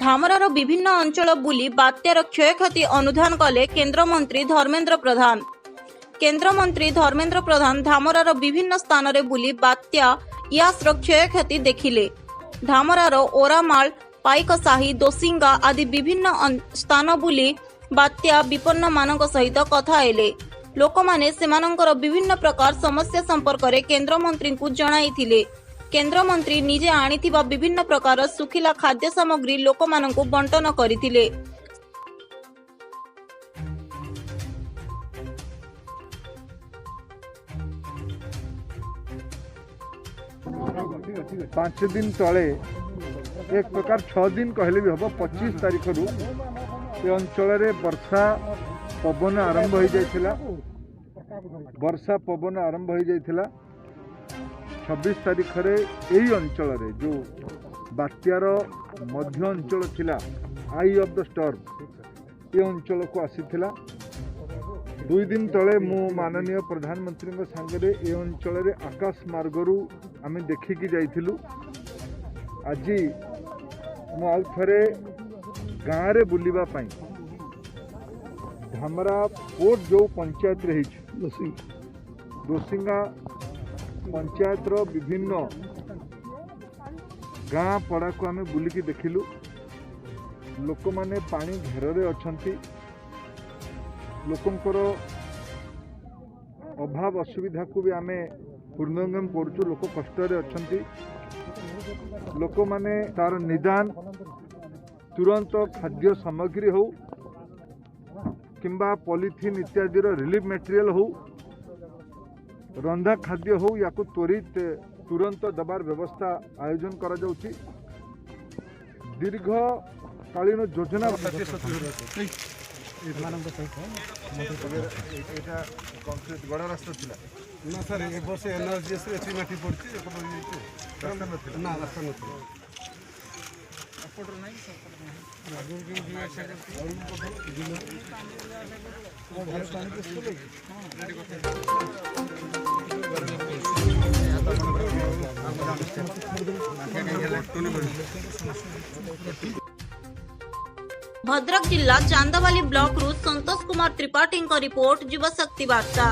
धामरार विभिन्न अंचल बुली बात्यार क्षयक्षति अनुधान कले केन्द्रमंत्री धर्मेन्द्र प्रधान। केन्द्रमंत्री धर्मेन्द्र प्रधान धामरार विभिन्न स्थान रे बुली बात्या यास्र क्षयक्षति देखिले। धामरार ओरामाल, पाइकसाही, दोसिंगा आदि विभिन्न स्थान बुली बात्या विपन्न मानक सहित कथा हेले। लोकमाने सेमानंकर विभिन्न प्रकार समस्या संपर्क रे केन्द्रमंत्री को जणाइथिले। केन्द्रमंत्री निजे आनिथिबा विभिन्न प्रकार सुखिला खाद्य सामग्री लोकमानंकु बंटन करिथिले। 5 दिन तले एक प्रकार 6 दिन कहले भी हम 25 तारीख रु ये अंचल रे वर्षा पवन आरंभ हो जाइथिला। वर्षा पवन आरंभ हो जाइथिला 26 तारीख रे यही अंचल रे जो बात्यार मध्य अंचल थिला आई ऑफ द स्टॉर्म ये अंचल को आसीथिला। 2 दिन तले मु माननीय प्रधानमंत्री सांगे ए अंचल रे आकाश मार्गरू आम देखिकी जाइथिलु। आज मु आउ थरे गाँव रे बुलिबा पई धामरा पोर्ट जो पंचायत रही दोसिंगा पंचायत रो विभिन्न गाँ पड़ा को आम बुलिकी देखिलु। लोक माने पानी घेर रे अछंती, लोकंकर अभाव असुविधा को भी आम हृदयंगम करूँ। लोक कष्ट अछंती, लोक माने तार निदान तुरंत खाद्य सामग्री हो किंबा पॉलिथीन इत्यादि रिलीफ मटेरियल हो रंधा खाद्य हो या त्वरित तुरंत दबार व्यवस्था आयोजन करा जाउची। दीर्घकालीन योजना कंक्रीट बड़ रास्ता थिला ना सर ए वर्ष एनआरजीएस रे एथि माटी पड़ची रास्ता नथिला ना रास्ता नथिला सपोर्टर नाही सपोर्टर आगु के जो अच्छा करती और घर पानी के स्कूल रेडी करते भद्रक जिला चांदावाली ब्लॉक रु संतोष कुमार त्रिपाठी रिपोर्ट युवा शक्ति वार्ता।